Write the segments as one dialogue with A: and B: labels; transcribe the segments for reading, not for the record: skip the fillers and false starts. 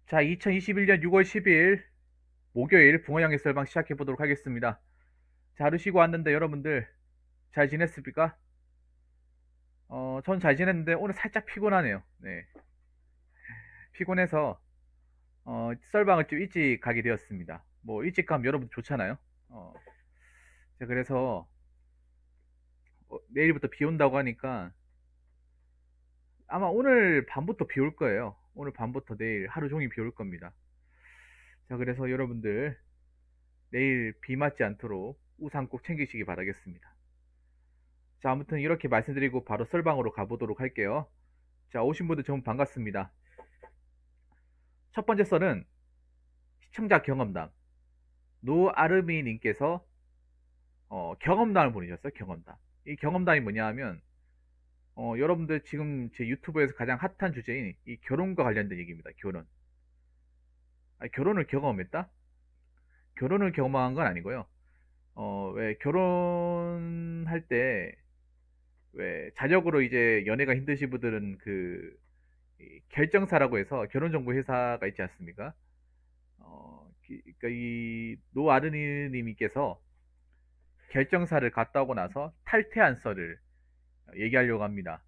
A: 자, 2021년 6월 10일 목요일 붕어양의 썰방 시작해 보도록 하겠습니다. 자, 하루 쉬고 왔는데 여러분들 잘 지냈습니까? 전 잘 지냈는데 오늘 살짝 피곤하네요. 네. 피곤해서 썰방을 좀 일찍 가게 되었습니다. 뭐 일찍 가면 여러분 좋잖아요. 자, 그래서 내일부터 비 온다고 하니까 아마 오늘 밤부터 비 올 거예요. 오늘 밤부터 내일 하루 종일 비 올 겁니다. 자, 그래서 여러분들 내일 비 맞지 않도록 우산 꼭 챙기시기 바라겠습니다. 자, 아무튼 이렇게 말씀드리고 바로 썰방으로 가보도록 할게요. 자, 오신 분들 정말 반갑습니다. 첫 번째 썰은 시청자 경험담. 노아르미님께서 경험담을 보내셨어요. 경험담. 이 경험담이 뭐냐 하면 여러분들 지금 제 유튜브에서 가장 핫한 주제인 이 결혼과 관련된 얘기입니다. 결혼. 아니, 결혼을 경험했다? 결혼을 경험한 건 아니고요. 왜 결혼할 때 왜 자력으로 이제 연애가 힘드신 분들은 이 결정사라고 해서 결혼정보 회사가 있지 않습니까? 그러니까 이 노아르니님께서 결정사를 갔다 오고 나서 탈퇴한 썰을 얘기하려고 합니다.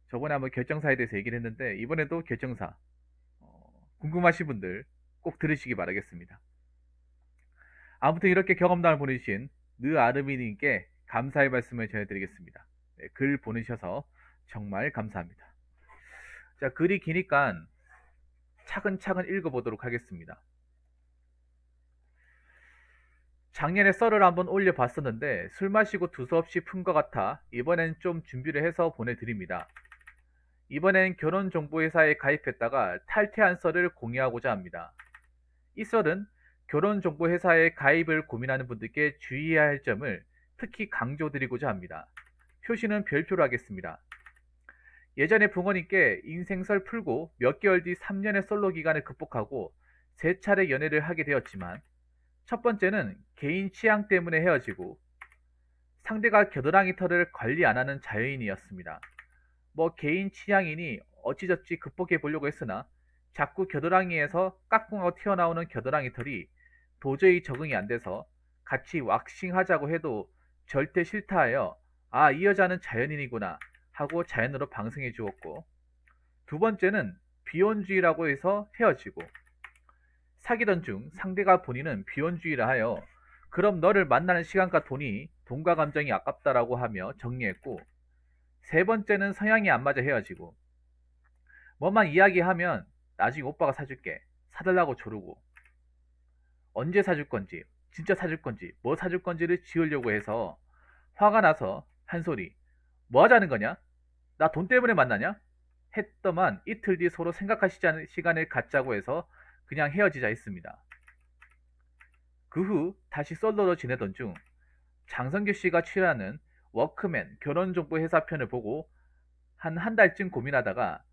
A: 저번에 한번 결정사에 대해서 얘기를 했는데 이번에도 결정사 궁금하신 분들 꼭 들으시기 바라겠습니다. 아무튼 이렇게 경험담을 보내주신 느아르미님께 감사의 말씀을 전해드리겠습니다. 네, 글 보내셔서 정말 감사합니다. 자, 글이 기니까 차근차근 읽어보도록 하겠습니다. 작년에 썰을 한번 올려봤었는데 술 마시고 두서없이 푼 것 같아 이번엔 좀 준비를 해서 보내드립니다. 이번엔 결혼정보회사에 가입했다가 탈퇴한 썰을 공유하고자 합니다. 이 썰은 결혼정보회사에 가입을 고민하는 분들께 주의해야 할 점을 특히 강조드리고자 합니다. 표시는 별표로 하겠습니다. 예전에 붕어님께 인생썰 풀고 몇 개월 뒤 3년의 솔로 기간을 극복하고 3차례 연애를 하게 되었지만 첫 번째는 개인 취향 때문에 헤어지고 상대가 겨드랑이 털을 관리 안 하는 자연인이었습니다. 뭐 개인 취향이니 어찌저찌 극복해 보려고 했으나 자꾸 겨드랑이에서 까꿍하고 튀어나오는 겨드랑이 털이 도저히 적응이 안 돼서 같이 왁싱 하자고 해도 절대 싫다 하여 아, 이 여자는 자연인이구나 하고 자연으로 방생해 주었고, 두 번째는 비혼주의라고 해서 헤어지고 사귀던 중 상대가 본인은 비혼주의라 하여 그럼 너를 만나는 시간과 돈이 돈과 감정이 아깝다라고 하며 정리했고, 세 번째는 성향이 안 맞아 헤어지고 뭐만 이야기하면 나중에 오빠가 사줄게 사달라고 조르고 언제 사줄 건지 진짜 사줄 건지 뭐 사줄 건지를 지으려고 해서 화가 나서 한 소리 뭐 하자는 거냐? 나 돈 때문에 만나냐? 했더만 이틀 뒤 서로 생각하시지 않은 시간을 갖자고 해서 그냥 헤어지자 했습니다. 그 후 다시 솔로로 지내던 중 장성규 씨가 출연하는 워크맨 결혼정보 회사 편을 보고 한 달쯤 고민하다가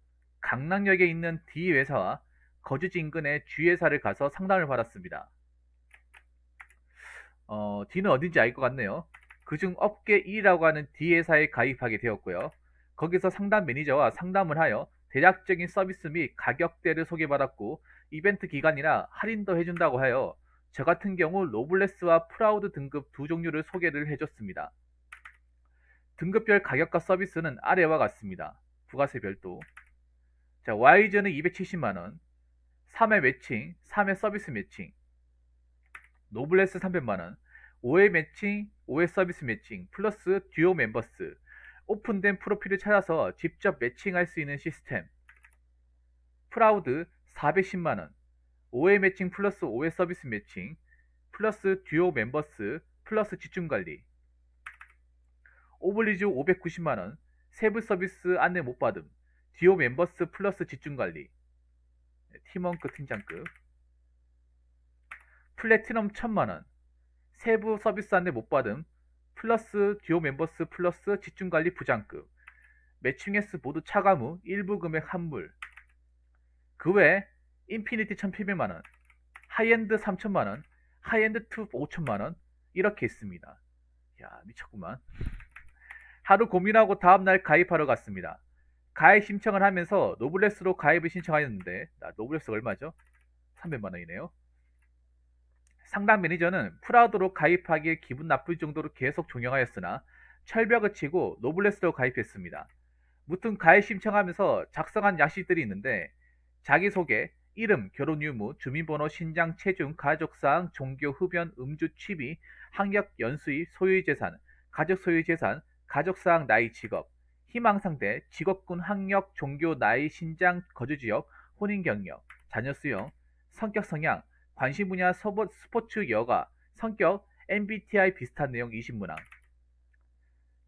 A: 강남역에 있는 D 회사와 거주지 인근의 G 회사를 가서 상담을 받았습니다. D는 어딘지 알 것 같네요. 그중 업계 1위라고 하는 D 회사에 가입하게 되었고요. 거기서 상담 매니저와 상담을 하여 대략적인 서비스 및 가격대를 소개받았고 이벤트 기간이라 할인도 해준다고 하여 저 같은 경우 로블레스와 프라우드 등급 두 종류를 소개를 해줬습니다. 등급별 가격과 서비스는 아래와 같습니다. 부가세 별도. 자, Y즈는 270만원, 3회 매칭, 3회 서비스 매칭, 노블레스 300만원, 5회 매칭, 5회 서비스 매칭, 플러스 듀오 멤버스, 오픈된 프로필을 찾아서 직접 매칭할 수 있는 시스템, 프라우드 410만원, 5회 매칭 플러스 5회 서비스 매칭, 플러스 듀오 멤버스, 플러스 집중관리, 오블리주 590만원, 세부 서비스 안내 못 받음, 듀오 멤버스 플러스 집중관리, 팀원급 팀장급, 플래티넘 1000만원, 세부 서비스 안내 못 받음, 플러스 듀오 멤버스 플러스 집중관리 부장급, 매칭 횟수 모두 차감후 일부 금액 환불, 그 외 인피니티 1800만원, 하이엔드 3000만원, 하이엔드 2 5000만원 이렇게 있습니다. 야, 미쳤구만. 하루 고민하고 다음날 가입하러 갔습니다. 가입 신청을 하면서 노블레스로 가입을 신청하였는데, 노블레스가 얼마죠? 300만 원이네요. 상담 매니저는 프라우드로 가입하기에 기분 나쁠 정도로 계속 종용하였으나 철벽을 치고 노블레스로 가입했습니다. 무튼 가입 신청하면서 작성한 약식들이 있는데, 자기소개, 이름, 결혼 유무, 주민번호, 신장, 체중, 가족사항, 종교, 흡연, 음주, 취미, 학력, 연수입, 소유재산, 가족 소유재산, 가족사항, 나이, 직업, 희망상대, 직업군, 학력, 종교, 나이, 신장, 거주지역, 혼인경력, 자녀 수용, 성격 성향, 관심 분야, 스포츠, 여가, 성격, MBTI 비슷한 내용 20문항.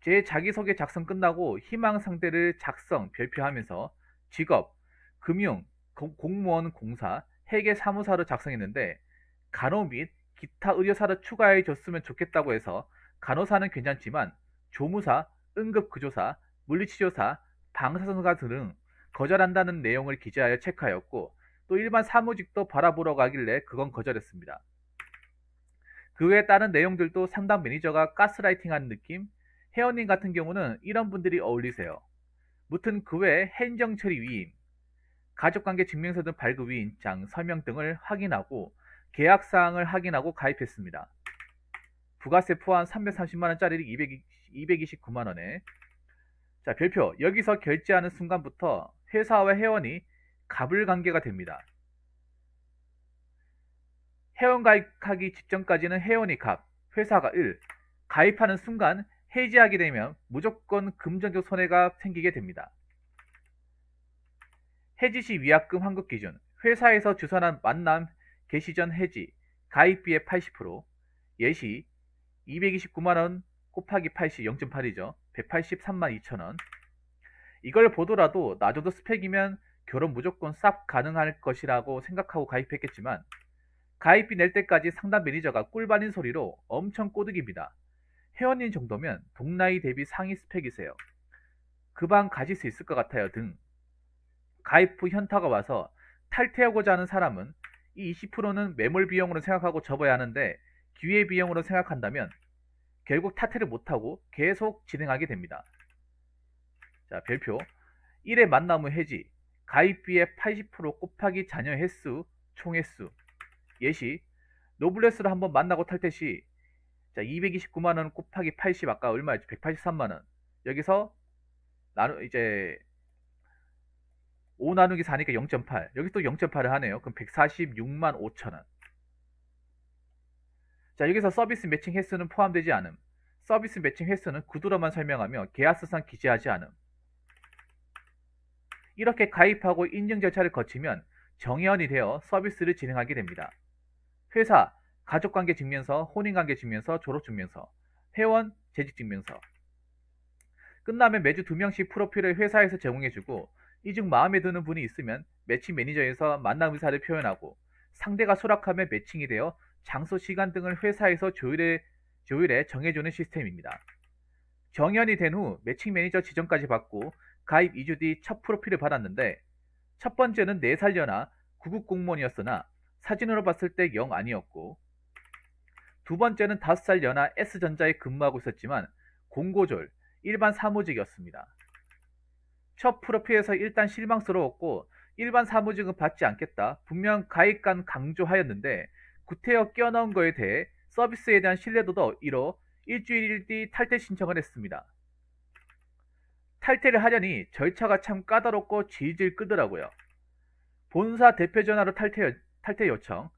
A: 제 자기소개 작성 끝나고 희망 상대를 작성, 별표하면서 직업, 금융, 공무원, 공사, 회계 사무사로 작성했는데, 간호 및 기타 의료사를 추가해 줬으면 좋겠다고 해서 간호사는 괜찮지만 조무사, 응급구조사, 물리치료사, 방사선가 등은 거절한다는 내용을 기재하여 체크하였고, 또 일반 사무직도 바라보러 가길래 그건 거절했습니다. 그 외에 다른 내용들도 상담 매니저가 가스라이팅하는 느낌? 회원님 같은 경우는 이런 분들이 어울리세요. 무튼 그 외에 행정처리 위임, 가족관계 증명서 등 발급 위임장, 서명 등을 확인하고 계약사항을 확인하고 가입했습니다. 부가세 포함 330만원짜리 229만원에. 자, 별표. 여기서 결제하는 순간부터 회사와 회원이 갑을관계가 됩니다. 회원 가입하기 직전까지는 회원이 갑, 회사가 을. 가입하는 순간 해지하게 되면 무조건 금전적 손해가 생기게 됩니다. 해지 시 위약금 환급 기준, 회사에서 주선한 만남 개시 전 해지, 가입비의 80%, 예시 229만원 곱하기 80, 0.8이죠. 183만 2천원. 이걸 보더라도 나 정도 스펙이면 결혼 무조건 싹 가능할 것이라고 생각하고 가입했겠지만, 가입비 낼 때까지 상담 매니저가 꿀받은 소리로 엄청 꼬드깁니다. 회원님 정도면 동나이 대비 상위 스펙이세요. 그 방 가질 수 있을 것 같아요 등. 가입 후 현타가 와서 탈퇴하고자 하는 사람은 이 20%는 매몰 비용으로 생각하고 접어야 하는데, 기회 비용으로 생각한다면 결국 탈퇴를 못하고 계속 진행하게 됩니다. 자, 별표. 1회 만남 후 해지, 가입비의 80% 곱하기 자녀 횟수, 총 횟수. 예시, 노블레스를 한번 만나고 탈퇴 시, 자, 229만원 곱하기 80, 아까 얼마였죠? 183만원. 여기서 이제 5 나누기 4니까 0.8. 여기 또 0.8을 하네요. 그럼 146만 5천원. 자, 여기서 서비스 매칭 횟수는 포함되지 않음. 서비스 매칭 횟수는 구두로만 설명하며 계약서상 기재하지 않음. 이렇게 가입하고 인증 절차를 거치면 정회원이 되어 서비스를 진행하게 됩니다. 회사, 가족관계 증명서, 혼인관계 증명서, 졸업증명서, 회원, 재직증명서. 끝나면 매주 2명씩 프로필을 회사에서 제공해주고, 이 중 마음에 드는 분이 있으면 매칭 매니저에서 만남 의사를 표현하고, 상대가 수락하면 매칭이 되어 장소, 시간 등을 회사에서 조율해 정해주는 시스템입니다. 정연이 된 후 매칭 매니저 지정까지 받고 가입 2주 뒤 첫 프로필을 받았는데, 첫 번째는 4살 연하 구급 공무원이었으나 사진으로 봤을 때 영 아니었고, 두 번째는 5살 연하 S전자에 근무하고 있었지만 공고졸, 일반 사무직이었습니다. 첫 프로필에서 일단 실망스러웠고 일반 사무직은 받지 않겠다, 분명 가입간 강조하였는데 구태여 끼어넣은 거에 대해 서비스에 대한 신뢰도도 잃어 일주일 뒤 탈퇴 신청을 했습니다. 탈퇴를 하려니 절차가 참 까다롭고 질질 끄더라고요. 본사 대표 전화로 탈퇴 요청,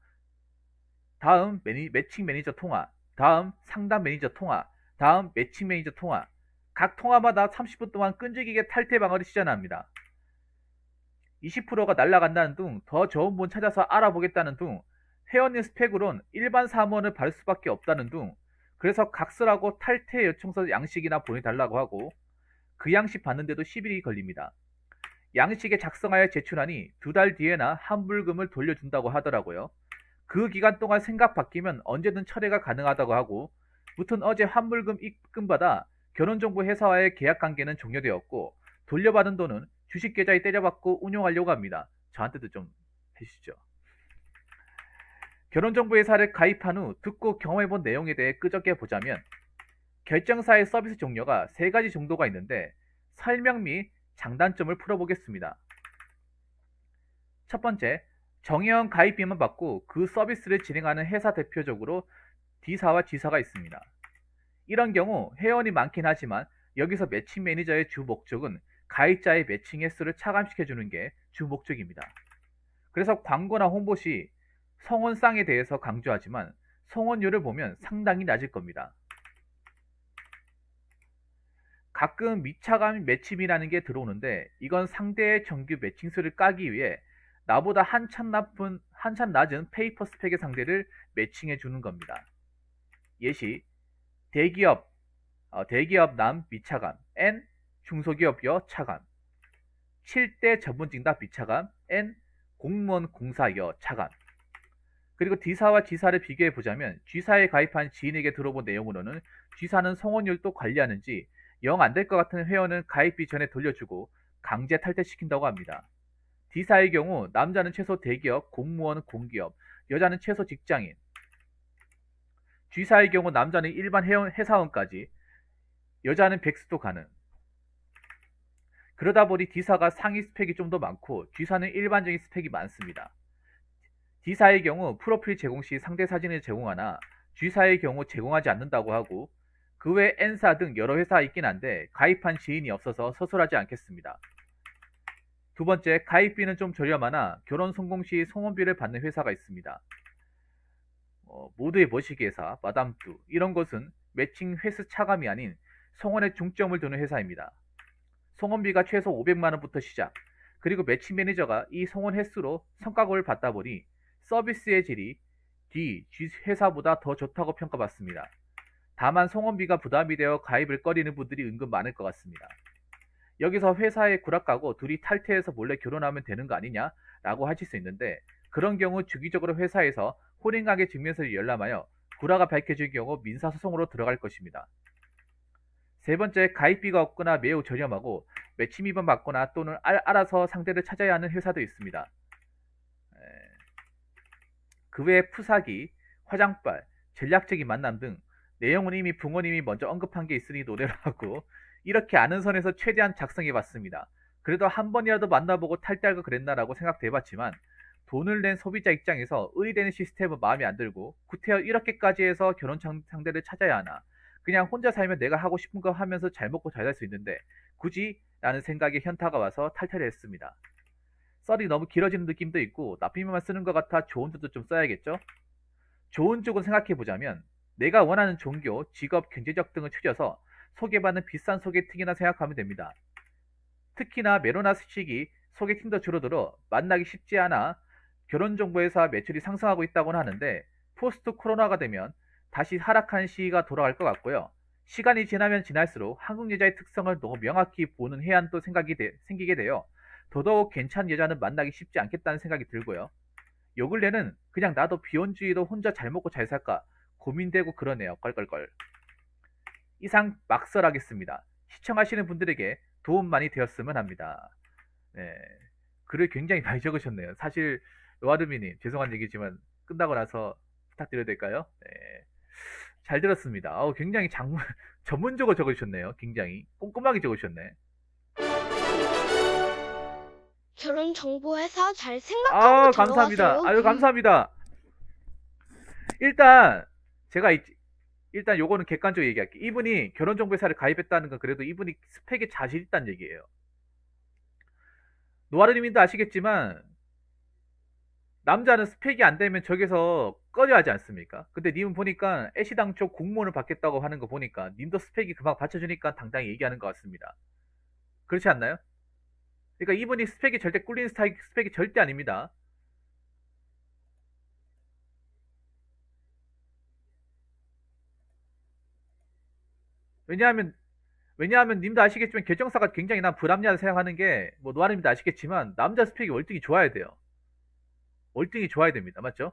A: 다음 매칭 매니저 통화, 다음 상담 매니저 통화, 다음 매칭 매니저 통화. 각 통화마다 30분 동안 끈질기게 탈퇴 방어를 시전합니다. 20%가 날아간다는 둥, 더 좋은 분 찾아서 알아보겠다는 둥, 회원님 스펙으론 일반 사무원을 받을 수밖에 없다는 둥, 그래서 각서라고 탈퇴 요청서 양식이나 보내달라고 하고, 그 양식 받는데도 10일이 걸립니다. 양식에 작성하여 제출하니 2달 뒤에나 환불금을 돌려준다고 하더라고요. 그 기간 동안 생각 바뀌면 언제든 철회가 가능하다고 하고, 무튼 어제 환불금 입금받아 결혼정보 회사와의 계약관계는 종료되었고, 돌려받은 돈은 주식계좌에 때려받고 운용하려고 합니다. 저한테도 좀 해주시죠. 결혼정보회사를 가입한 후 듣고 경험해본 내용에 대해 끄적여 보자면, 결정사의 서비스 종류가 3가지 정도가 있는데, 설명 및 장단점을 풀어보겠습니다. 첫 번째, 정형 가입비만 받고 그 서비스를 진행하는 회사 대표적으로 D사와 G사가 있습니다. 이런 경우 회원이 많긴 하지만 여기서 매칭 매니저의 주 목적은 가입자의 매칭 횟수를 차감시켜주는 게 주 목적입니다. 그래서 광고나 홍보 시 성원쌍에 대해서 강조하지만 성원료를 보면 상당히 낮을 겁니다. 가끔 미차감 매침이라는 게 들어오는데 이건 상대의 정규 매칭수를 까기 위해 나보다 한참 낮은 페이퍼 스펙의 상대를 매칭해 주는 겁니다. 예시, 대기업 남 미차감, N 중소기업 여 차감, 7대 전문직답 미차감, N 공무원 공사 여 차감. 그리고 D사와 G사를 비교해 보자면 G사에 가입한 지인에게 들어본 내용으로는 G사는 성원율도 관리하는지 영 안 될 것 같은 회원은 가입비 전에 돌려주고 강제 탈퇴시킨다고 합니다. D사의 경우 남자는 최소 대기업, 공무원, 공기업, 여자는 최소 직장인. G사의 경우 남자는 일반 회사원까지, 여자는 백수도 가능. 그러다 보니 D사가 상위 스펙이 좀 더 많고 G사는 일반적인 스펙이 많습니다. D사의 경우 프로필 제공 시 상대 사진을 제공하나 G사의 경우 제공하지 않는다고 하고 그 외 N사 등 여러 회사가 있긴 한데 가입한 지인이 없어서 서술하지 않겠습니다. 두 번째, 가입비는 좀 저렴하나 결혼 성공 시 성원비를 받는 회사가 있습니다. 모두의 머시기회사, 마담뚜 이런 것은 매칭 횟수 차감이 아닌 성원에 중점을 두는 회사입니다. 성원비가 최소 500만원부터 시작, 그리고 매칭 매니저가 이 성원 횟수로 성과급을 받다 보니 서비스의 질이 D, G 회사보다 더 좋다고 평가받습니다. 다만 성원비가 부담이 되어 가입을 꺼리는 분들이 은근 많을 것 같습니다. 여기서 회사에 구락가고 둘이 탈퇴해서 몰래 결혼하면 되는 거 아니냐 라고 하실 수 있는데 그런 경우 주기적으로 회사에서 혼인관계 증명서를 열람하여 구라가 밝혀질 경우 민사소송으로 들어갈 것입니다. 세 번째, 가입비가 없거나 매우 저렴하고 매칭 위반 받거나 또는 알아서 상대를 찾아야 하는 회사도 있습니다. 그 외에 푸사기, 화장빨, 전략적인 만남 등 내용은 이미 부모님이 먼저 언급한 게 있으니 노래를 하고 이렇게 아는 선에서 최대한 작성해봤습니다. 그래도 한 번이라도 만나보고 탈퇴할까 그랬나라고 생각돼봤지만 돈을 낸 소비자 입장에서 의리되는 시스템은 마음에 안 들고 구태여 이렇게까지 해서 결혼 상대를 찾아야 하나, 그냥 혼자 살면 내가 하고 싶은 거 하면서 잘 먹고 잘 살 수 있는데 굳이? 라는 생각에 현타가 와서 탈퇴를 했습니다. 썰이 너무 길어지는 느낌도 있고 나쁘면만 쓰는 것 같아 좋은 쪽도 좀 써야겠죠? 좋은 쪽은 생각해보자면 내가 원하는 종교, 직업, 경제적 등을 추려서 소개받는 비싼 소개팅이나 생각하면 됩니다. 특히나 메로나 시기 소개팅도 줄어들어 만나기 쉽지 않아 결혼정보회사 매출이 상승하고 있다고는 하는데 포스트 코로나가 되면 다시 하락하는 시기가 돌아갈 것 같고요. 시간이 지나면 지날수록 한국 여자의 특성을 너무 명확히 보는 해안도 생기게 되어 더더욱 괜찮은 여자는 만나기 쉽지 않겠다는 생각이 들고요. 요 근래는 그냥 나도 비혼주의로 혼자 잘 먹고 잘 살까 고민되고 그러네요. 껄껄껄. 이상 막설하겠습니다. 시청하시는 분들에게 도움 많이 되었으면 합니다. 네, 글을 굉장히 많이 적으셨네요. 사실 노아르미님 죄송한 얘기지만 끝나고 나서 부탁드려도 될까요? 네, 잘 들었습니다. 굉장히 전문적으로 적으셨네요. 굉장히 꼼꼼하게 적으셨네.
B: 결혼정보회사 잘 생각하고
A: 감사합니다.
B: 들어가세요.
A: 감사합니다. 일단 제가 일단 요거는 객관적으로 얘기할게요. 이분이 결혼정보회사를 가입했다는 건 그래도 이분이 스펙에 자신 있다는 얘기예요. 노아르님도 아시겠지만 남자는 스펙이 안 되면 저기서 꺼려 하지 않습니까? 근데 님은 보니까 애시당초 공무원을 받겠다고 하는 거 보니까 님도 스펙이 그만 받쳐주니까 당당히 얘기하는 것 같습니다. 그렇지 않나요? 그러니까 이분이 스펙이 절대 꿀리는 스펙이 절대 아닙니다. 왜냐하면 님도 아시겠지만 결정사가 굉장히 난 불합리하다고 생각하는 게 뭐 노아님도 아시겠지만 남자 스펙이 월등히 좋아야 돼요. 월등히 좋아야 됩니다. 맞죠?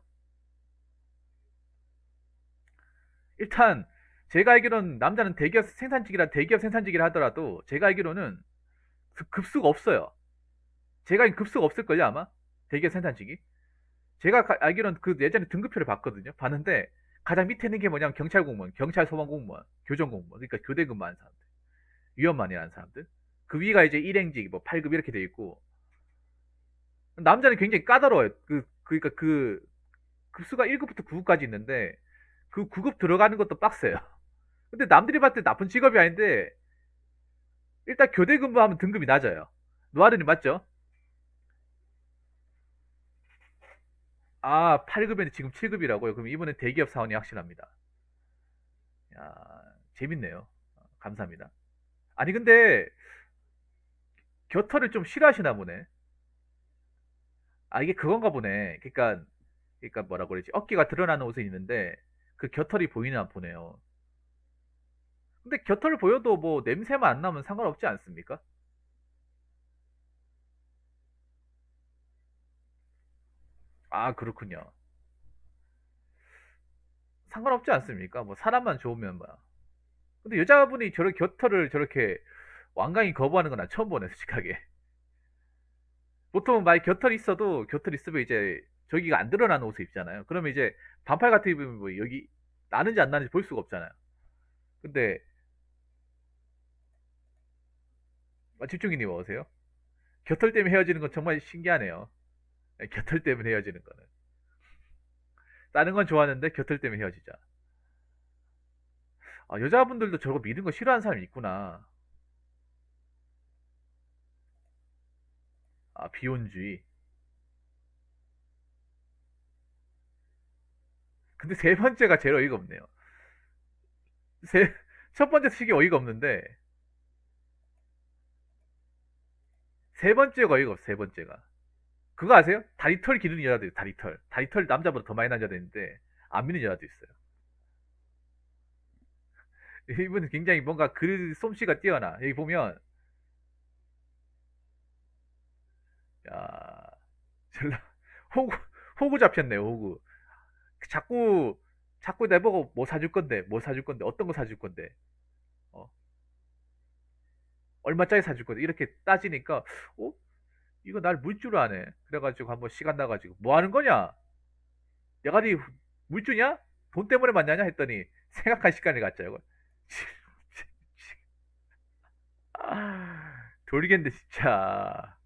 A: 일단 제가 알기로는 남자는 대기업 생산직이라 하더라도 제가 알기로는 급수가 없어요. 제가 알기로는 급수가 없을걸요 아마? 대기업 생산직이. 제가 알기로는 그 예전에 등급표를 봤거든요. 봤는데 가장 밑에 있는 게 뭐냐면 경찰 공무원, 경찰 소방 공무원, 교정 공무원, 그러니까 교대 근무하는 사람들, 위험만이라는 사람들. 그 위가 이제 일행직, 뭐 8급 이렇게 돼 있고, 남자는 굉장히 까다로워요. 그러니까 그 급수가 1급부터 9급까지 있는데, 그 9급 들어가는 것도 빡세요. 근데 남들이 봤을 때 나쁜 직업이 아닌데, 일단 교대 근무하면 등급이 낮아요. 노아르님 맞죠? 아, 8급인데 지금 7급이라고요? 그럼 이분은 대기업 사원이 확실합니다. 야, 재밌네요. 감사합니다. 아니, 근데 겨털을 좀 싫어하시나 보네. 아, 이게 그건가 보네. 그러니까 뭐라고 그러지? 어깨가 드러나는 옷은 있는데, 그 겨털이 보이나 보네요. 근데 겨털 보여도 뭐 냄새만 안 나면 상관없지 않습니까? 아, 그렇군요. 상관없지 않습니까? 뭐 사람만 좋으면 뭐야. 근데 여자분이 저런 겨털을 저렇게 완강히 거부하는 건 난 처음 보네, 솔직하게. 보통은 만약 곁털이 있어도 곁털 있으면 이제 저기가 안 드러나는 옷을 입잖아요. 그러면 이제 반팔 같은 거 입으면 뭐 여기 나는지 안 나는지 볼 수가 없잖아요. 근데 집중이님 어서세요? 곁털 때문에 헤어지는 건 정말 신기하네요. 곁털 때문에 헤어지는 거는. 다른 건 좋아하는데 곁털 때문에 헤어지자. 아, 여자분들도 저거 믿는 거 싫어하는 사람이 있구나. 아, 비혼주의. 근데 세 번째가 제일 어이가 없네요. 세, 첫 번째 식이 어이가 없는데 세 번째가 어이가 없어, 세 번째가. 그거 아세요? 다리털 기르는 여자도 있어요, 다리털. 다리털 남자보다 더 많이 난 여자도 있는데 안 믿는 여자도 있어요. 이분은 굉장히 뭔가 글 솜씨가 뛰어나. 여기 보면, 야, 전라, 호구, 호구 잡혔네요, 호구. 자꾸 내보고 뭐 사줄 건데, 뭐 사줄 건데, 어떤 거 사줄 건데, 어, 얼마짜리 사줄 건데, 이렇게 따지니까, 어? 이거 날 물주를 하네. 그래가지고 한번 시간 나가지고, 뭐 하는 거냐? 내가 네 물주냐? 돈 때문에 만나냐? 했더니, 생각한 시간을 갖자고. 아, 돌겠네, 진짜.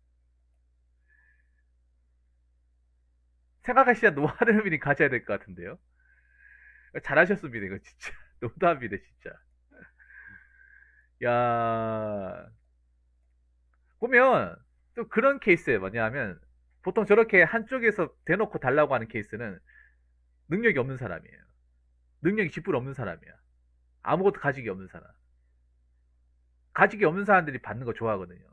A: 생각할 시간 노하르민이 가져야 될 것 같은데요? 잘하셨습니다, 이거 진짜. 농담입니다, 진짜. 야, 보면, 또 그런 케이스에 뭐냐면, 보통 저렇게 한쪽에서 대놓고 달라고 하는 케이스는 능력이 없는 사람이에요. 능력이 쥐뿔 없는 사람이야. 아무것도 가지기 없는 사람. 가지기 없는 사람들이 받는 거 좋아하거든요.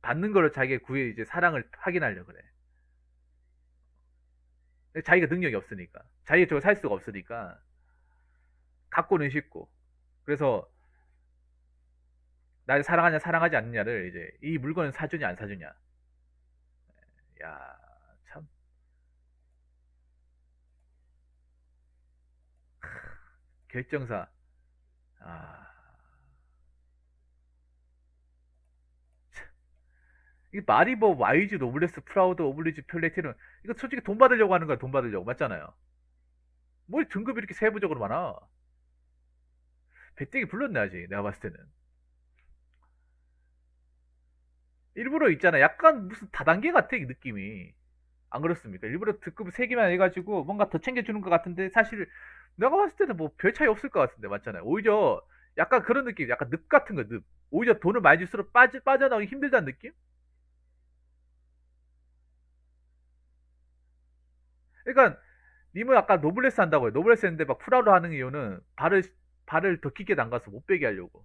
A: 받는 거를 자기의 구의 이제 사랑을 확인하려고 그래. 자기가 능력이 없으니까. 자기가 저거 살 수가 없으니까. 갖고는 싶고. 그래서 날 사랑하냐 사랑하지 않느냐를 이제 이 물건은 사주냐 안 사주냐. 야, 참 결정사. 아, 이 말이 뭐 와이즈 노블레스 프라우드 오블리주 펼레티는 이거 솔직히 돈 받으려고 하는 거야. 돈 받으려고 맞잖아요. 뭘 등급이 이렇게 세부적으로 많아. 배때기 불렀네 아직 내가 봤을 때는. 일부러 있잖아. 약간 무슨 다단계 같아 이 느낌이. 안 그렇습니까? 일부러 등급 3개만 해가지고 뭔가 더 챙겨주는 것 같은데 사실 내가 봤을 때는 뭐 별 차이 없을 것 같은데 맞잖아요. 오히려 약간 그런 느낌, 약간 늪 같은 거, 늪. 오히려 돈을 많이 줄수록 빠져나오기 힘들다는 느낌? 그러니까 님은 아까 노블레스 한다고요. 노블레스 했는데 막 프라로 하는 이유는 발을 더 깊게 담가서 못 빼게 하려고.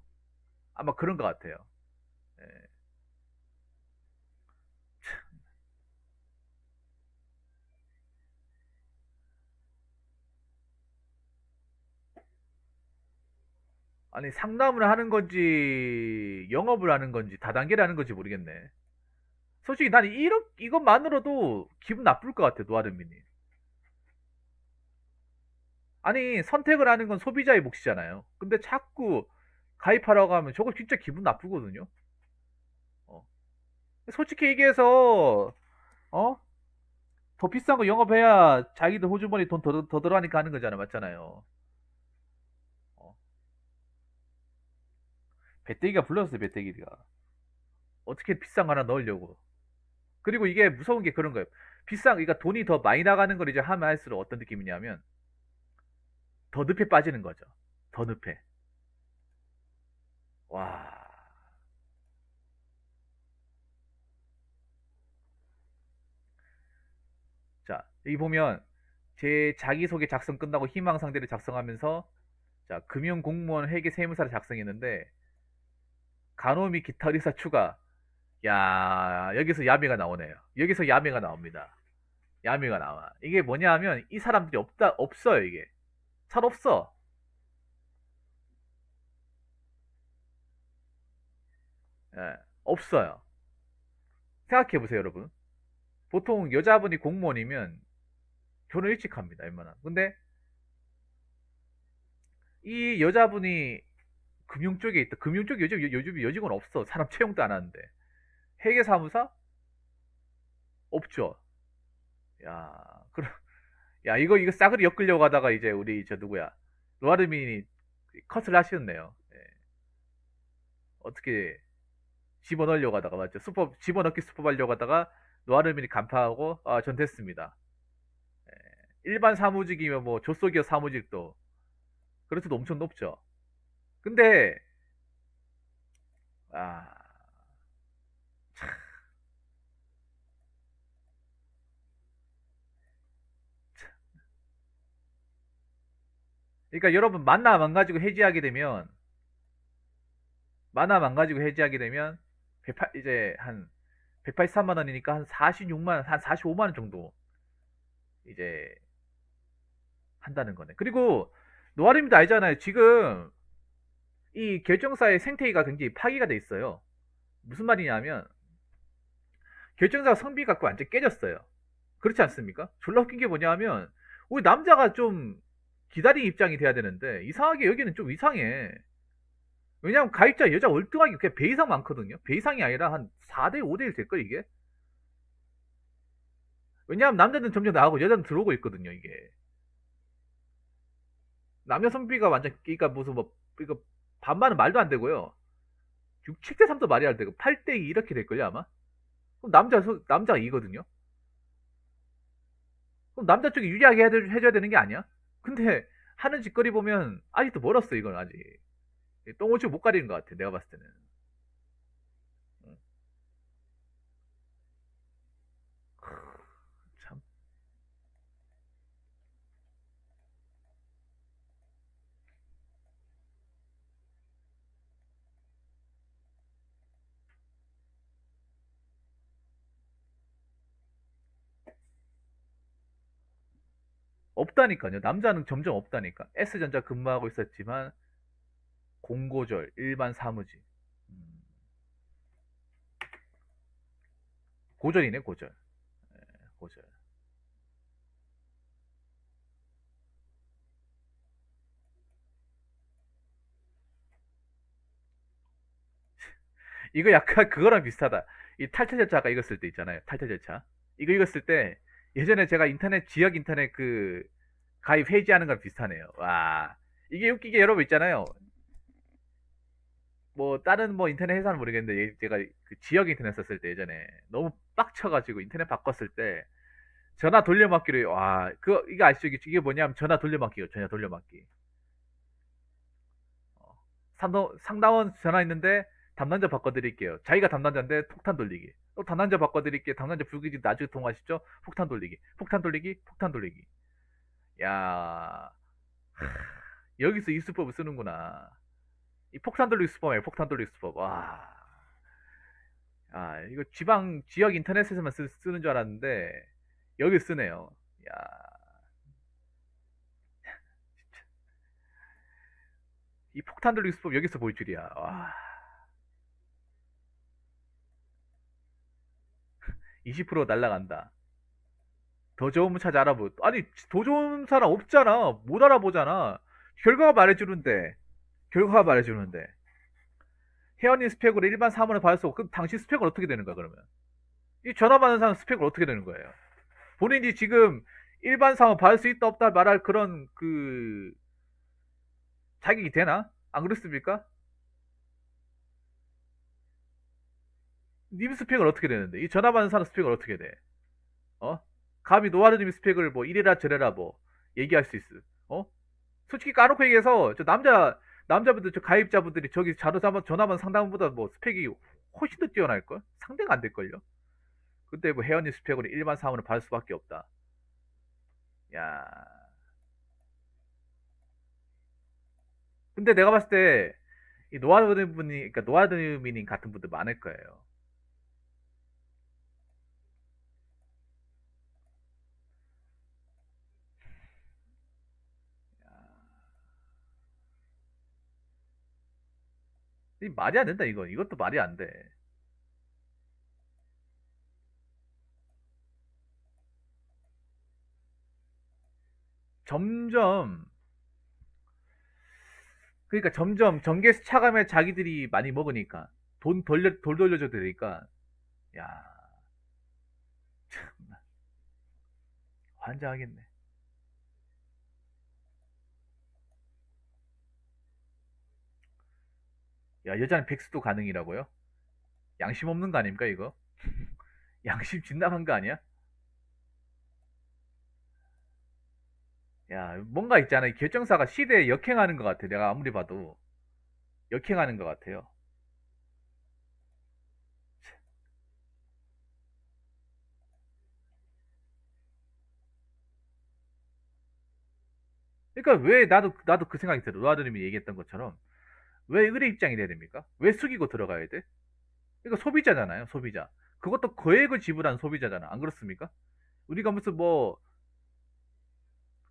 A: 아마 그런 것 같아요. 예. 아니 상담을 하는 건지 영업을 하는 건지 다단계를 하는 건지 모르겠네. 솔직히 난 이것만으로도 기분 나쁠 것 같아 노아르미니. 아니 선택을 하는 건 소비자의 몫이잖아요. 근데 자꾸 가입하라고 하면 저거 진짜 기분 나쁘거든요. 어. 솔직히 얘기해서 어? 더 비싼 거 영업해야 자기들 호주머니 돈 더 들어가니까 하는 거잖아. 맞잖아요. 어. 배때기가 불렀어요, 배때기가. 어떻게 비싼 거 하나 넣으려고. 그리고 이게 무서운 게 그런 거예요. 그러니까 돈이 더 많이 나가는 걸 이제 하면 할수록 어떤 느낌이냐면, 더 늪에 빠지는 거죠. 더 늪에. 와. 자, 여기 보면, 제 자기소개 작성 끝나고 희망 상대를 작성하면서, 자, 금융 공무원 회계 세무사를 작성했는데, 간호 및 기타 의사 추가. 야, 여기서 야매가 나오네요. 여기서 야매가 나옵니다. 야매가 나와. 이게 뭐냐 하면, 이 사람들이 없어요, 이게. 잘 없어. 예, 없어요. 생각해보세요, 여러분. 보통 여자분이 공무원이면 결혼 일찍 합니다, 웬만하면. 근데 이 여자분이 금융 쪽에 있다. 금융 쪽에 요즘 여직원 없어. 사람 채용도 안 하는데. 회계사무사? 없죠. 야, 그럼, 야, 이거 싸그리 엮으려고 하다가 이제 우리, 저 누구야. 로아르민이 컷을 하시었네요. 예. 어떻게 집어넣으려고 하다가, 맞죠? 집어넣기 수법하려고 하다가, 노아르민이 간파하고, 아, 전 됐습니다. 예. 일반 사무직이면 뭐, 조소기업 사무직도, 그래도 엄청 높죠. 근데, 아, 그러니까 여러분, 만남 안 가지고 해지하게 되면, 만남 안 가지고 해지하게 되면, 이제 한, 183만 원이니까 한 46만 원, 한 45만 원 정도, 이제, 한다는 거네. 그리고, 노아림도 알잖아요. 지금, 이 결정사의 생태계가 굉장히 파기가 돼 있어요. 무슨 말이냐면, 결정사 성비 갖고 완전 깨졌어요. 그렇지 않습니까? 졸라 웃긴 게 뭐냐면, 우리 남자가 좀 기다린 입장이 돼야 되는데, 이상하게 여기는 좀 이상해. 왜냐면 가입자 여자 월등하게 그냥 배 이상 많거든요. 배 이상이 아니라 한 4대 5대1 될걸, 이게? 왜냐면 남자는 점점 나가고 여자는 들어오고 있거든요, 이게. 남녀 성비가 완전, 그러니까 무슨 뭐, 이거 반반은 말도 안 되고요. 6, 7대 3도 말이 안 되고, 8대 2 이렇게 될걸요, 아마? 그럼 남자가 이거든요? 그럼 남자 쪽이 유리하게 해줘야 되는 게 아니야? 근데 하는 짓거리 보면 아직도 멀었어, 이건 아직. 똥오줌 못 가리는 것 같아, 내가 봤을 때는. 응. 참. 없다니까요. 남자는 점점 없다니까. S전자 근무하고 있었지만, 공고절, 일반 사무직. 음, 고절이네, 고절. 예, 고절. 이거 약간 그거랑 비슷하다. 이 탈퇴 절차 아까 읽었을 때 있잖아요. 탈퇴 절차. 이거 읽었을 때, 예전에 제가 지역 인터넷 그, 가입 해지하는 거랑 비슷하네요. 와. 이게 웃기게 여러분 있잖아요. 뭐 다른 뭐 인터넷 회사는 모르겠는데 제가 그 지역 인터넷 썼을 때 예전에 너무 빡쳐가지고 인터넷 바꿨을 때 전화 돌려막기를, 와, 이거 아시죠? 이게 뭐냐면 전화 돌려막기요. 전화 돌려막기. 어, 상담원 전화했는데 담당자 바꿔드릴게요. 자기가 담당자인데 폭탄 돌리기. 또 담당자 바꿔드릴게요. 담당자 불기지 나중에 통화하시죠? 폭탄 돌리기. 폭탄 돌리기. 폭탄 돌리기. 야, 여기서 이 수법을 쓰는구나. 이 폭탄 돌리기 수법이에요. 폭탄 돌리기 수법. 와. 아, 이거 지역 인터넷에서만 쓰는 줄 알았는데, 여기 쓰네요. 야, 이 폭탄 돌리기 수법 여기서 볼 줄이야. 와, 20% 날라간다. 더 좋은 분 찾아 알아보. 아니, 더 좋은 사람 없잖아. 못 알아보잖아. 결과가 말해주는데. 결과가 말해주는데. 회원님 스펙으로 일반 사문을 받을 수 없고, 그럼 당신 스펙은 어떻게 되는 거야, 그러면? 이 전화 받는 사람 스펙은 어떻게 되는 거예요? 본인이 지금 일반 사문 받을 수 있다 없다 말할 그런 그 자격이 되나? 안 그렇습니까? 님 스펙은 어떻게 되는데? 이 전화 받는 사람 스펙은 어떻게 돼? 어? 감히 노아르님 스펙을 뭐 이래라 저래라 뭐 얘기할 수 있어? 어? 솔직히 까놓고 얘기해서 저 남자분들 저 가입자분들이 저기 전화만 상담보다 뭐 스펙이 훨씬 더 뛰어날걸? 상대가 안 될걸요? 근데 뭐 회원님 스펙으로 일반 사원을 받을 수밖에 없다. 야. 근데 내가 봤을 때 이 노아드 분이 그러니까 노아드 미닝 같은 분들 많을 거예요. 이 말이 안 된다 이거. 이것도 말이 안 돼. 점점 그러니까 점점 전개수 차감에 자기들이 많이 먹으니까 돌 돌려줘 되니까 야 참나 환장하겠네. 야 여자는 백수도 가능이라고요? 양심 없는 거 아닙니까 이거? 양심 진나간 거 아니야? 야 뭔가 있잖아. 이 결정사가 시대에 역행하는 것 같아. 내가 아무리 봐도 역행하는 것 같아요. 그러니까 왜 나도 그 생각이 들어. 로아드님이 얘기했던 것처럼 왜 의뢰 입장이 돼야 됩니까? 왜 숙이고 들어가야 돼? 이거 소비자잖아요, 소비자. 그것도 거액을 지불한 소비자잖아. 안 그렇습니까? 우리가 무슨 뭐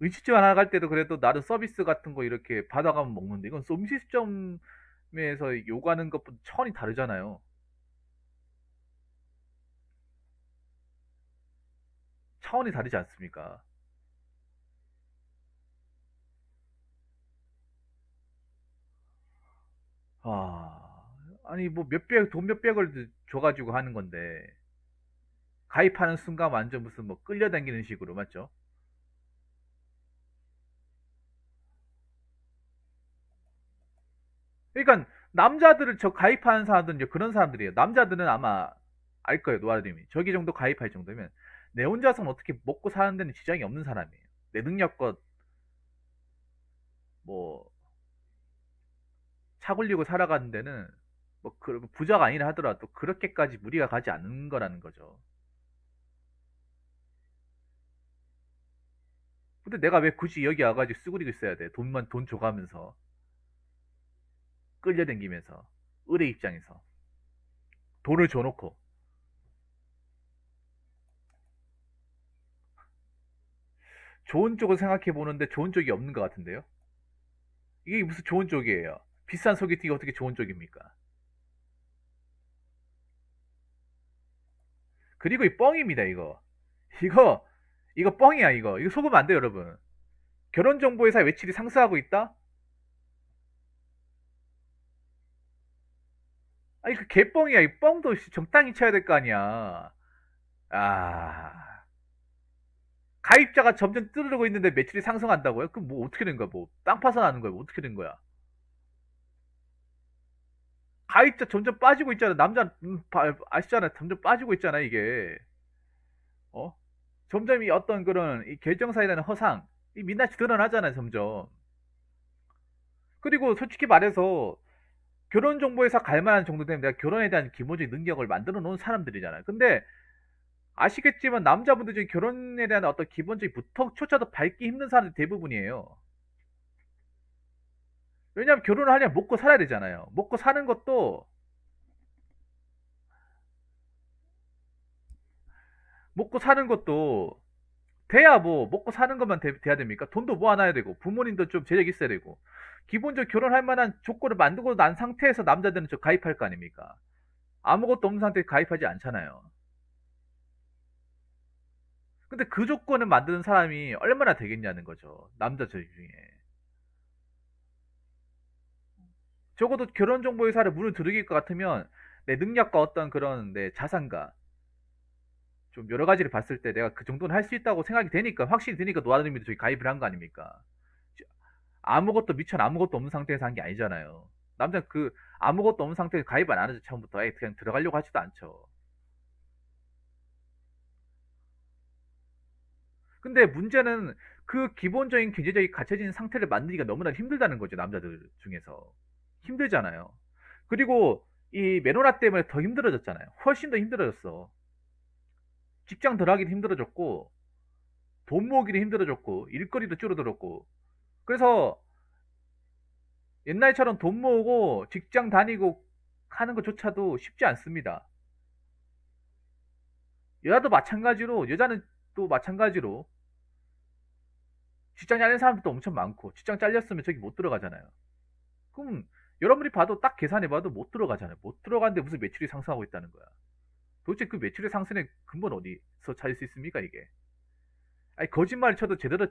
A: 음식점 하나 갈 때도 그래도 나름 서비스 같은 거 이렇게 받아가면 먹는데 이건 음식점에서 요구하는 것보다 차원이 다르잖아요. 차원이 다르지 않습니까? 아, 아니 뭐 돈 몇백을 줘가지고 하는 건데 가입하는 순간 완전 무슨 뭐 끌려당기는 식으로 맞죠? 그러니까 남자들을 저 가입하는 사람들은 이제 그런 사람들이에요. 남자들은 아마 알 거예요, 노아님이. 저기 정도 가입할 정도면 내 혼자서는 어떻게 먹고 사는 데는 지장이 없는 사람이에요. 내 능력껏 뭐 차 굴리고 살아가는 데는 뭐 부자가 아니라 하더라도 그렇게까지 무리가 가지 않는 거라는 거죠. 근데 내가 왜 굳이 여기 와가지고 쓰구리고 있어야 돼? 돈 줘가면서 끌려다니면서 의뢰 입장에서 돈을 줘놓고 좋은 쪽을 생각해 보는데 좋은 쪽이 없는 것 같은데요? 이게 무슨 좋은 쪽이에요? 비싼 소개팅이 어떻게 좋은 쪽입니까? 그리고 이 뻥입니다, 이거. 이거, 이거 뻥이야, 이거. 이거 속으면 안 돼요, 여러분. 결혼정보회사의 외출이 상승하고 있다? 아니, 그 개뻥이야. 이 뻥도 적당히 쳐야 될 거 아니야. 아, 가입자가 점점 뜨르르고 있는데 매출이 상승한다고요? 그럼 뭐 어떻게 된 거야? 뭐, 땅 파산하는 거야? 뭐 어떻게 된 거야? 가입자 점점 빠지고 있잖아. 아시잖아. 점점 빠지고 있잖아, 이게. 어? 점점 이 어떤 그런 이 결정사에 대한 허상, 이 민낯이 드러나잖아요, 점점. 그리고 솔직히 말해서 결혼정보회사 갈 만한 정도 되면 내가 결혼에 대한 기본적인 능력을 만들어 놓은 사람들이잖아요. 근데 아시겠지만 남자분들 중에 결혼에 대한 어떤 기본적인 부터조차도 밟기 힘든 사람들이 대부분이에요. 왜냐하면 결혼을 하려면 먹고 살아야 되잖아요. 먹고 사는 것도 돼야 뭐 먹고 사는 것만 돼야 됩니까? 돈도 모아놔야 되고 부모님도 좀 재력 있어야 되고 기본적으로 결혼할 만한 조건을 만들고 난 상태에서 남자들은 저 가입할 거 아닙니까? 아무것도 없는 상태에 가입하지 않잖아요. 근데 그 조건을 만드는 사람이 얼마나 되겠냐는 거죠. 남자들 중에. 적어도 결혼정보회사를 문을 두들길 것 같으면 내 능력과 어떤 그런 내 자산과 좀 여러 가지를 봤을 때 내가 그 정도는 할 수 있다고 생각이 되니까 확실히 되니까 노아드님도 저기 가입을 한 거 아닙니까? 아무것도 미천 아무것도 없는 상태에서 한 게 아니잖아요. 남자 그 아무것도 없는 상태에서 가입 안 하죠 처음부터. 아예 그냥 들어가려고 하지도 않죠. 근데 문제는 그 기본적인 경제적인 갖춰진 상태를 만들기가 너무나 힘들다는 거죠, 남자들 중에서. 힘들잖아요. 그리고 이 메로나 때문에 더 힘들어졌잖아요. 훨씬 더 힘들어졌어. 직장 들어가기도 힘들어졌고, 돈 모으기도 힘들어졌고, 일거리도 줄어들었고. 그래서 옛날처럼 돈 모으고 직장 다니고 하는 것조차도 쉽지 않습니다. 여자도 마찬가지로, 여자는 또 마찬가지로 직장 잘리는 사람들도 엄청 많고, 직장 잘렸으면 저기 못 들어가잖아요. 그럼 여러분이 봐도 딱 계산해봐도 못 들어가잖아요. 못 들어가는데 무슨 매출이 상승하고 있다는 거야. 도대체 그 매출의 상승의 근본 어디서 찾을 수 있습니까, 이게? 아니, 거짓말 쳐도 제대로,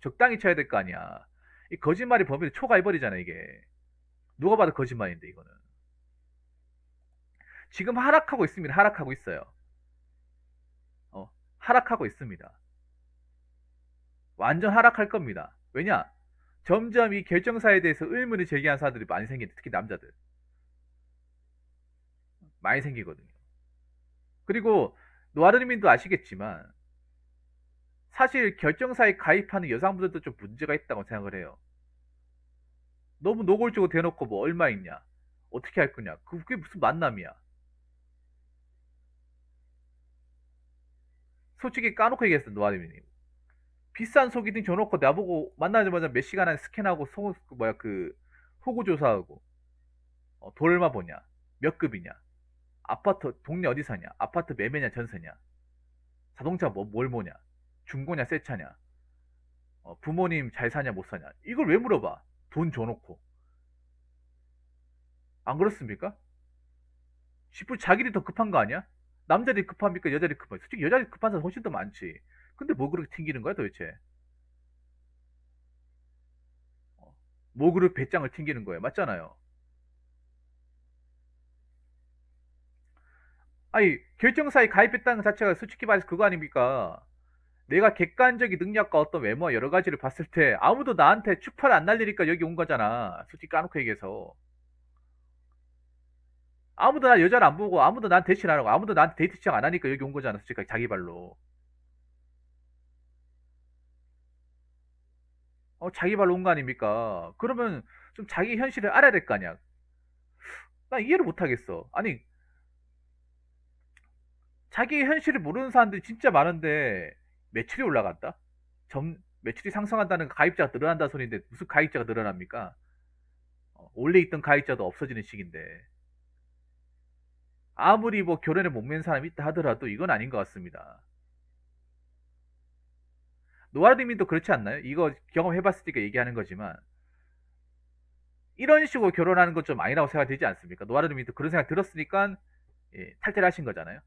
A: 적당히 쳐야 될 거 아니야. 이 거짓말이 범위를 초과해버리잖아, 이게. 누가 봐도 거짓말인데, 이거는. 지금 하락하고 있습니다. 하락하고 있어요. 하락하고 있습니다. 완전 하락할 겁니다. 왜냐? 점점 이 결정사에 대해서 의문을 제기한 사람들이 많이 생기는데, 특히 남자들. 많이 생기거든요. 그리고 노아르님도 아시겠지만 사실 결정사에 가입하는 여성분들도 좀 문제가 있다고 생각을 해요. 너무 노골적으로 대놓고 뭐 얼마 있냐, 어떻게 할 거냐, 그게 무슨 만남이야. 솔직히 까놓고 얘기했어, 노아르님. 비싼 소개팅 줘놓고 나보고 만나자마자 몇 시간 안에 스캔하고 호구 조사하고, 돈 얼마 버냐, 몇 급이냐, 아파트 동네 어디 사냐, 아파트 매매냐 전세냐, 자동차 뭘 모냐, 중고냐 새 차냐, 부모님 잘 사냐 못 사냐, 이걸 왜 물어봐? 돈 줘놓고. 안 그렇습니까? 싶을 자기들이 더 급한 거 아니야? 남자들이 급합니까? 여자들이 급합니까? 솔직히 여자들이 급한 사람 훨씬 더 많지. 근데 뭐 그렇게 튕기는 거야 도대체? 뭐 그렇게 배짱을 튕기는 거야? 맞잖아요. 아니, 결정사에 가입했다는 것 자체가 솔직히 말해서 그거 아닙니까? 내가 객관적인 능력과 어떤 외모와 여러 가지를 봤을 때 아무도 나한테 추파를 안 날리니까 여기 온 거잖아. 솔직히 까놓고 얘기해서. 아무도 나 여자를 안 보고 아무도 난 대신 안 하고 아무도 나한테 데이트 시작 안 하니까 여기 온 거잖아. 솔직히 자기 발로. 자기 발로 온 거 아닙니까? 그러면 좀 자기 현실을 알아야 될 거 아니야. 나 이해를 못 하겠어. 아니, 자기 현실을 모르는 사람들이 진짜 많은데 매출이 올라간다? 매출이 상승한다는 가입자가 늘어난다는 소리인데 무슨 가입자가 늘어납니까? 원래 있던 가입자도 없어지는 시기인데. 아무리 뭐 결혼에 목매는 사람이 있다 하더라도 이건 아닌 것 같습니다. 노아드민도 그렇지 않나요? 이거 경험해봤으니까 얘기하는 거지만 이런 식으로 결혼하는 건 좀 아니라고 생각되지 않습니까? 노아드민도 그런 생각 들었으니까 탈퇴를 하신 거잖아요.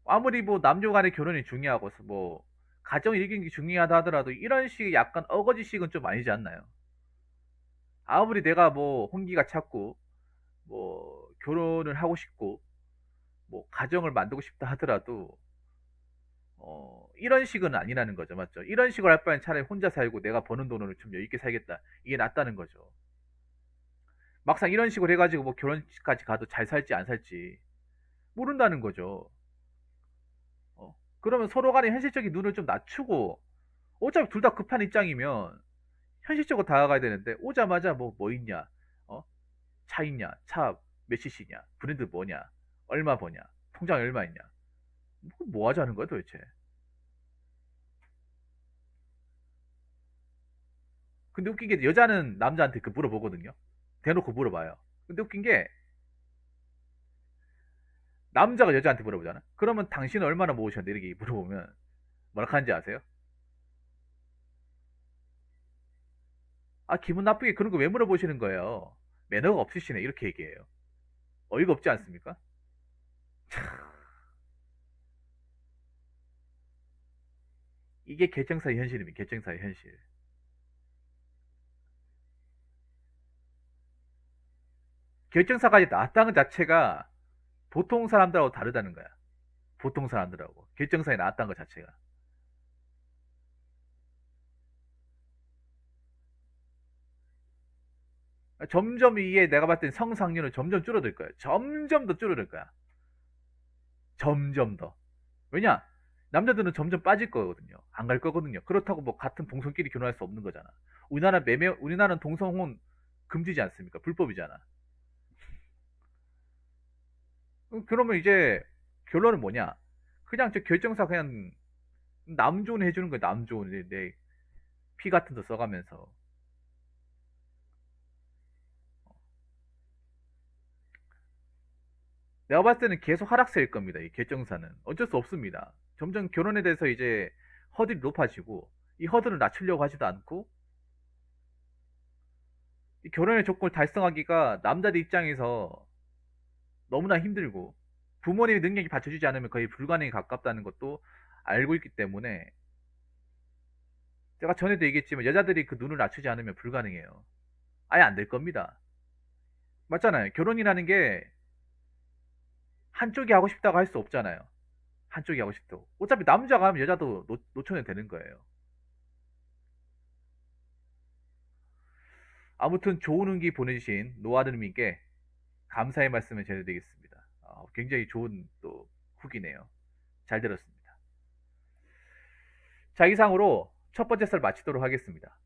A: 아무리 뭐 남녀 간의 결혼이 중요하고 뭐 가정 일경이 중요하다 하더라도 이런 식의 약간 어거지식은 좀 아니지 않나요? 아무리 내가 뭐 혼기가 찼고 뭐 결혼을 하고 싶고 뭐 가정을 만들고 싶다 하더라도 이런 식은 아니라는 거죠. 맞죠? 이런 식으로 할 바엔 차라리 혼자 살고 내가 버는 돈으로 좀 여유 있게 살겠다. 이게 낫다는 거죠. 막상 이런 식으로 해가지고 뭐 결혼까지 가도 잘 살지 안 살지 모른다는 거죠. 그러면 서로 간에 현실적인 눈을 좀 낮추고 어차피 둘 다 급한 입장이면 현실적으로 다가가야 되는데 오자마자 뭐 있냐, 어? 차 있냐, 차 몇 cc냐, 브랜드 뭐냐, 얼마 버냐, 통장에 얼마 있냐, 뭐 하자는 거야 도대체? 근데 웃긴 게 여자는 남자한테 그 물어보거든요. 대놓고 물어봐요. 근데 웃긴 게 남자가 여자한테 물어보잖아. 그러면 당신은 얼마나 모으셨는데 이렇게 물어보면 뭐라 하는지 아세요? 아, 기분 나쁘게 그런 거 왜 물어보시는 거예요? 매너가 없으시네 이렇게 얘기해요. 어이가 없지 않습니까? 이게 결정사의 현실입니다. 결정사의 현실. 결정사까지 나왔다는 것 자체가 보통 사람들하고 다르다는 거야. 보통 사람들하고 결정사에 나왔다는 것 자체가. 점점 이게 내가 봤을 땐 성상률은 점점 줄어들 거야. 점점 더 줄어들 거야. 점점 더. 왜냐? 남자들은 점점 빠질 거거든요. 안 갈 거거든요. 그렇다고 뭐 같은 동성끼리 결혼할 수 없는 거잖아. 우리나라는 동성혼 금지지 않습니까? 불법이잖아. 그러면 이제 결론은 뭐냐? 그냥 저 결정사 그냥 남 좋은 해주는 거야. 남 좋은 내 피 같은 거 써가면서. 내가 봤을 때는 계속 하락세일 겁니다. 이 결정사는 어쩔 수 없습니다. 점점 결혼에 대해서 이제 허들이 높아지고 이 허들을 낮추려고 하지도 않고 이 결혼의 조건을 달성하기가 남자들 입장에서 너무나 힘들고 부모님의 능력이 받쳐주지 않으면 거의 불가능에 가깝다는 것도 알고 있기 때문에 제가 전에도 얘기했지만 여자들이 그 눈을 낮추지 않으면 불가능해요. 아예 안 될 겁니다. 맞잖아요. 결혼이라는 게 한쪽이 하고 싶다고 할 수 없잖아요. 한쪽이 하고 싶다고. 어차피 남자가 하면 여자도 놓쳐야 되는 거예요. 아무튼 좋은 운기 보내주신 노아르님께 감사의 말씀을 전해드리겠습니다. 굉장히 좋은 또 후기네요. 잘 들었습니다. 자, 이상으로 첫 번째 썰 마치도록 하겠습니다.